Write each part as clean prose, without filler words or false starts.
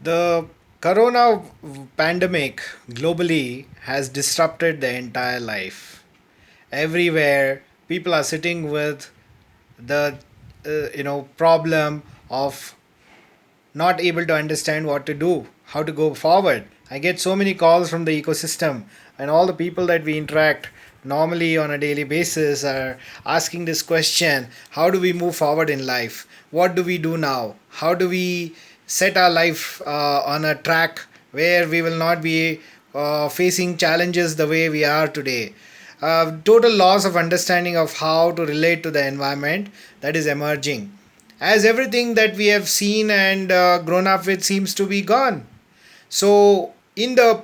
The corona pandemic globally has disrupted the entire life. Everywhere, people are sitting with the problem of not able to understand what to do, how to go forward. I get so many calls from the ecosystem, and all the people that we interact normally on a daily basis are asking this question: how do we move forward in life? What do we do now? How do we set our life on a track where we will not be facing challenges the way we are today? Total loss of understanding of how to relate to the environment that is emerging, as everything that we have seen and grown up with seems to be gone. So, in the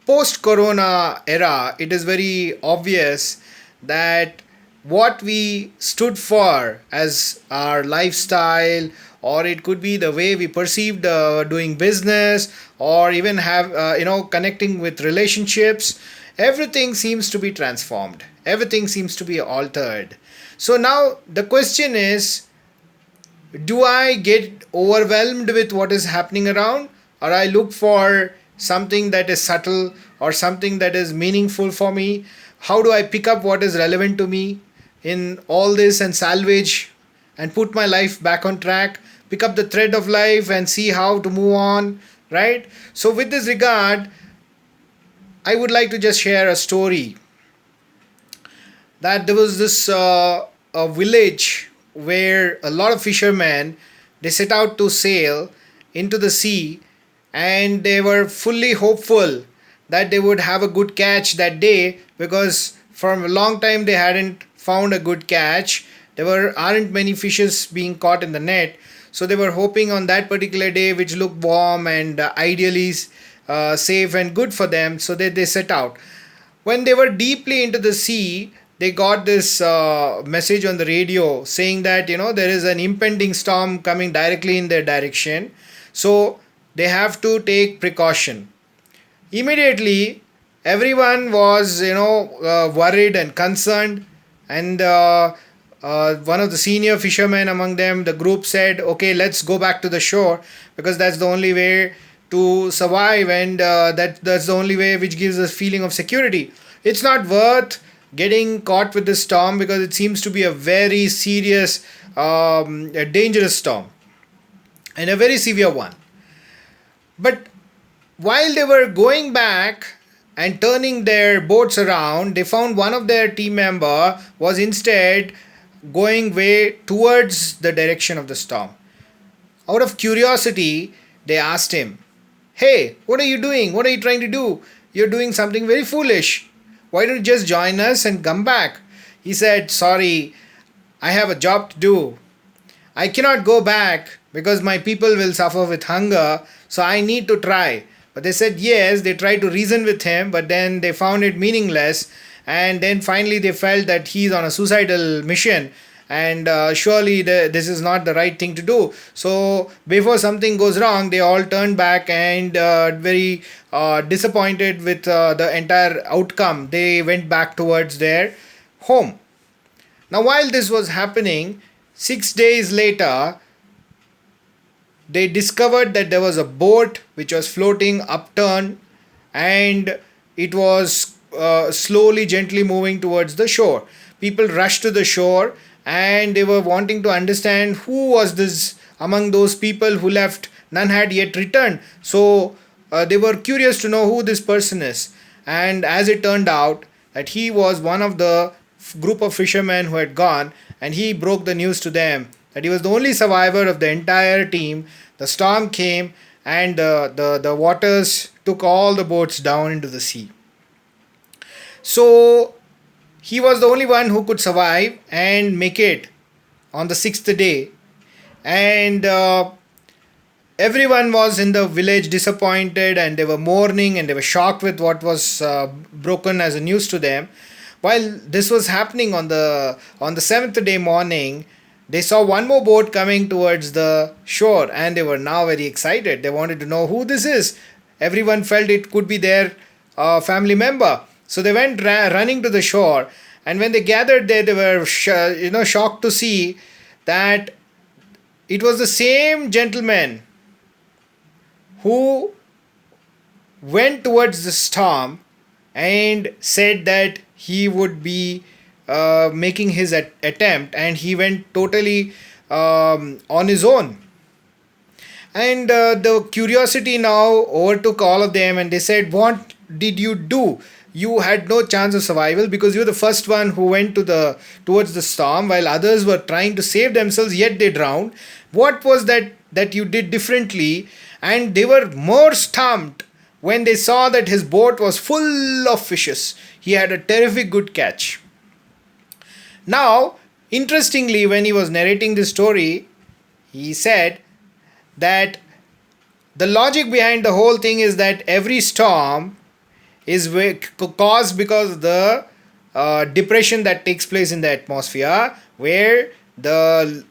post corona era, it is very obvious that what we stood for as our lifestyle, or it could be the way we perceived doing business, or even have connecting with relationships, everything seems to be transformed, everything seems to be altered. So now the question is, do I get overwhelmed with what is happening around, or I look for something that is subtle or something that is meaningful for me? How do I pick up what is relevant to me in all this and salvage and put my life back on track, pick up the thread of life and see how to move on, right? So, with this regard, I would like to just share a story that there was this a village where a lot of fishermen, they set out to sail into the sea, and they were fully hopeful that they would have a good catch that day, because for a long time they hadn't found a good catch. There aren't many fishes being caught in the net, so they were hoping on that particular day, which looked warm and ideally safe and good for them, so they set out. When they were deeply into the sea, they got this message on the radio saying that there is an impending storm coming directly in their direction, so they have to take precaution. Immediately, everyone was worried and concerned, and one of the senior fishermen among them, the group said, "Okay, let's go back to the shore, because that's the only way to survive, and that's the only way which gives us feeling of security. It's not worth getting caught with this storm, because it seems to be a very serious, a dangerous storm, and a very severe one." But while they were going back and turning their boats around, they found one of their team member was instead going way towards the direction of the storm. Out of curiosity, they asked him, "Hey, what are you doing? What are you trying to do? You're doing something very foolish. Why don't you just join us and come back?" He said, "Sorry, I have a job to do. I cannot go back because my people will suffer with hunger, so I need to try." But they said yes, they tried to reason with him, but then they found it meaningless. And then finally they felt that he's on a suicidal mission, and surely this is not the right thing to do. So before something goes wrong, they all turned back, and very disappointed with the entire outcome, they went back towards their home. Now, while this was happening, 6 days later, they discovered that there was a boat which was floating upturned, and it was slowly, gently moving towards the shore. People rushed to the shore, and they were wanting to understand who was this among those people who left. None had yet returned. So they were curious to know who this person is. And as it turned out, that he was one of the group of fishermen who had gone, and he broke the news to them that he was the only survivor of the entire team. The storm came, and the waters took all the boats down into the sea. So he was the only one who could survive and make it on the sixth day. And everyone was in the village disappointed, and they were mourning, and they were shocked with what was broken as a news to them. While this was happening on the seventh day morning, they saw one more boat coming towards the shore, and they were now very excited. They wanted to know who this is. Everyone felt it could be their family member. So they went running to the shore, and when they gathered there, they were shocked to see that it was the same gentleman who went towards the storm and said that he would be making his attempt, and he went totally on his own. And the curiosity now overtook all of them, and they said, "What did you do? You had no chance of survival because you're the first one who went towards the storm, while others were trying to save themselves, yet they drowned. What was that you did differently?" And they were more stumped when they saw that his boat was full of fishes. He had a terrific good catch. Now, interestingly, when he was narrating this story, he said that the logic behind the whole thing is that every storm is caused because of the depression that takes place in the atmosphere, where the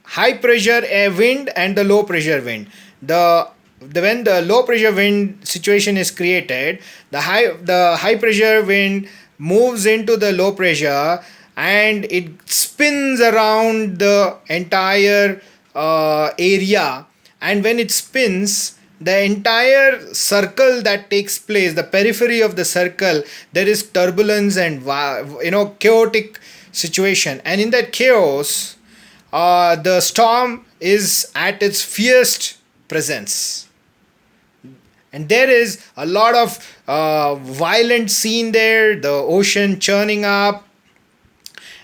high pressure wind and the low pressure wind, when the low pressure wind situation is created, the high pressure wind moves into the low pressure, and it spins around the entire area. And when it spins, the entire circle that takes place, the periphery of the circle, there is turbulence and chaotic situation. And in that chaos, the storm is at its fiercest presence, and there is a lot of violent scene there, the ocean churning up,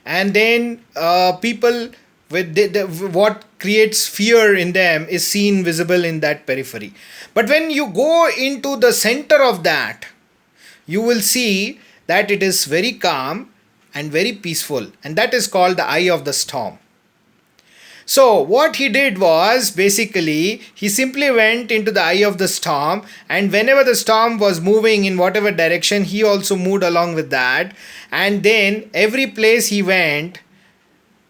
and then people with what creates fear in them is seen visible in that periphery. But when you go into the center of that, you will see that it is very calm and very peaceful, and that is called the eye of the storm. So what he did was, basically, he simply went into the eye of the storm, and whenever the storm was moving in whatever direction, he also moved along with that. And then every place he went,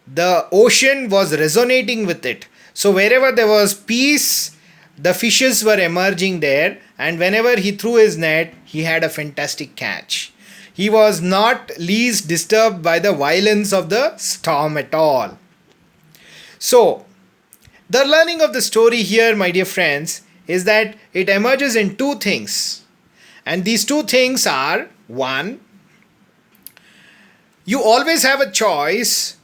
the ocean was resonating with it. So wherever there was peace, the fishes were emerging there, and whenever he threw his net, he had a fantastic catch. He was not least disturbed by the violence of the storm at all. So, the learning of the story here, my dear friends, is that it emerges in two things. And these two things are: one, you always have a choice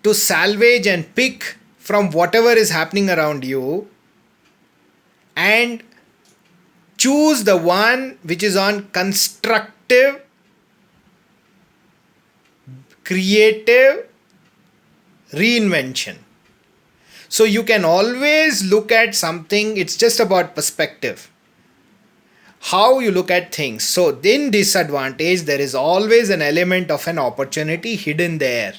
to salvage and pick from whatever is happening around you, and choose the one which is on constructive, creative reinvention. So you can always look at something, it's just about perspective, how you look at things. So in disadvantage, there is always an element of an opportunity hidden there.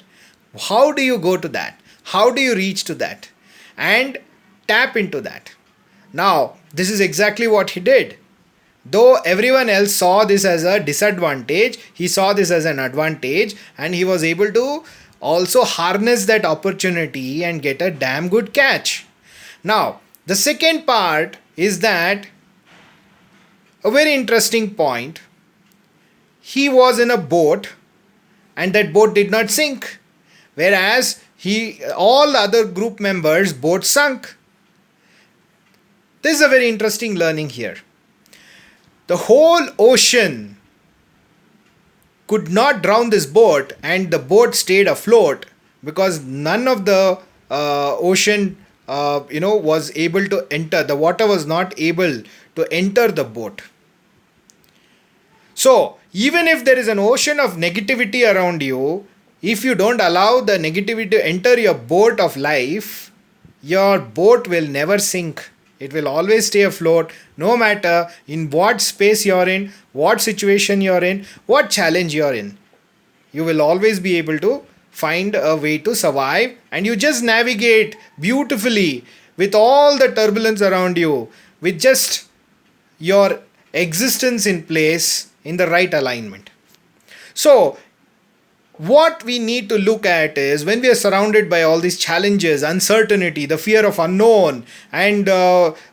How do you go to that? How do you reach to that and tap into that? Now, this is exactly what he did. Though everyone else saw this as a disadvantage, he saw this as an advantage, and he was able to also harness that opportunity and get a damn good catch. Now, the second part is that a very interesting point. He was in a boat, and that boat did not sink, whereas all other group members' boat sunk. This is a very interesting learning here. The whole ocean could not drown this boat, and the boat stayed afloat because none of the ocean was able to enter. The water was not able to enter the boat. So even if there is an ocean of negativity around you, if you don't allow the negativity to enter your boat of life, your boat will never sink. It will always stay afloat, no matter in what space you're in, what situation you're in, what challenge you're in. You will always be able to find a way to survive, and you just navigate beautifully with all the turbulence around you, with just your existence in place in the right alignment. So, what we need to look at is, when we are surrounded by all these challenges, uncertainty, the fear of unknown, and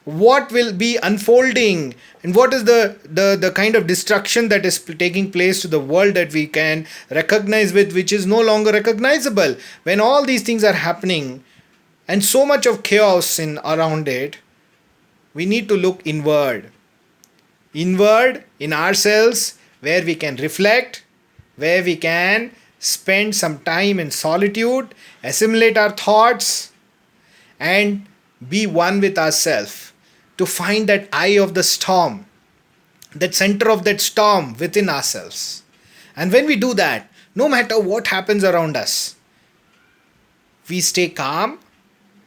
what will be unfolding, and what is the kind of destruction that is taking place to the world that we can recognize with, which is no longer recognizable. When all these things are happening and so much of chaos in around it, we need to look inward. Inward in ourselves, where we can reflect, where we can spend some time in solitude, assimilate our thoughts, and be one with ourselves to find that eye of the storm, that center of that storm within ourselves. And when we do that, no matter what happens around us, we stay calm,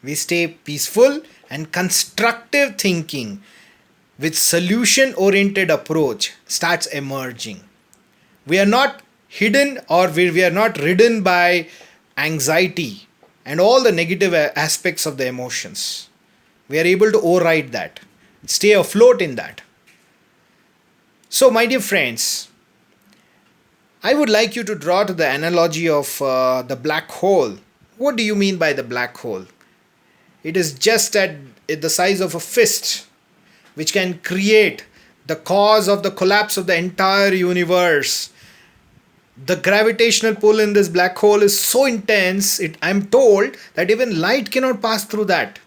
we stay peaceful, and constructive thinking with solution oriented approach starts emerging. We are not hidden, or we are not ridden by anxiety and all the negative aspects of the emotions. We are able to override that, stay afloat in that. So, my dear friends, I would like you to draw to the analogy of the black hole. What do you mean by the black hole? It is just at the size of a fist, which can create the cause of the collapse of the entire universe. The gravitational pull in this black hole is so intense, I'm told that even light cannot pass through that.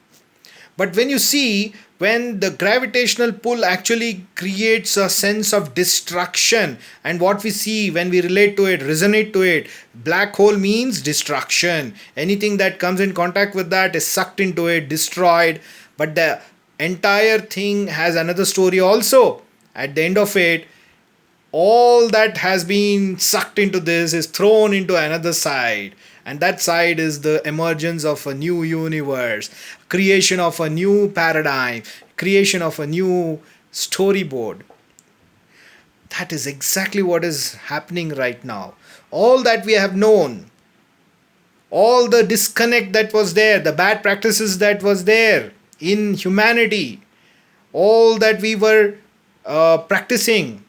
But when you see, when the gravitational pull actually creates a sense of destruction, and what we see when we relate to it, resonate to it, black hole means destruction. Anything that comes in contact with that is sucked into it, destroyed. But the entire thing has another story also. At the end of it, all that has been sucked into this is thrown into another side, and that side is the emergence of a new universe, creation of a new paradigm, creation of a new storyboard. That is exactly what is happening right now. All that we have known, all the disconnect that was there, the bad practices that was there in humanity, all that we were practicing,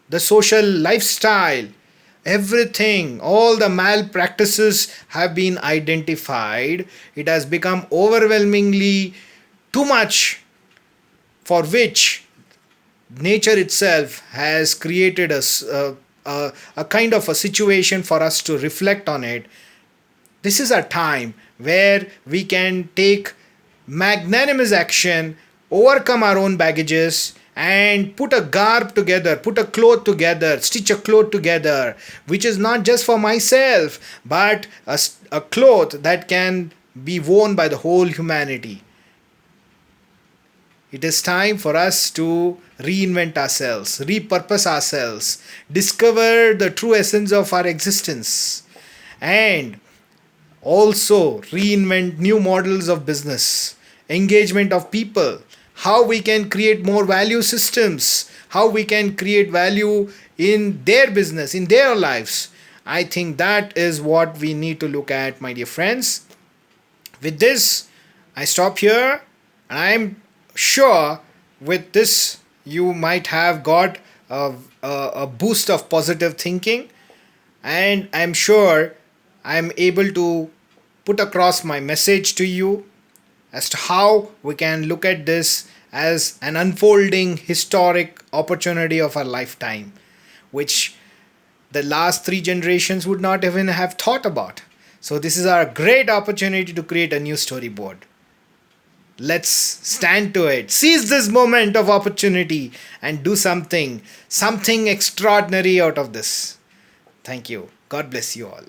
the social lifestyle, everything, all the malpractices have been identified. It has become overwhelmingly too much, for which nature itself has created a kind of a situation for us to reflect on it. This is a time where we can take magnanimous action, overcome our own baggages, and put a garb together, put a cloth together, stitch a cloth together, which is not just for myself, but a cloth that can be worn by the whole humanity. It is time for us to reinvent ourselves, repurpose ourselves, discover the true essence of our existence, and also reinvent new models of business, engagement of people, how we can create more value systems, how we can create value in their business, in their lives. I think that is what we need to look at, my dear friends. With this, I stop here, and I'm sure with this you might have got a boost of positive thinking, and I'm sure I'm able to put across my message to you as to how we can look at this as an unfolding historic opportunity of our lifetime, which the last three generations would not even have thought about. So this is our great opportunity to create a new storyboard. Let's stand to it, seize this moment of opportunity, and do something extraordinary out of this. Thank you. God bless you all.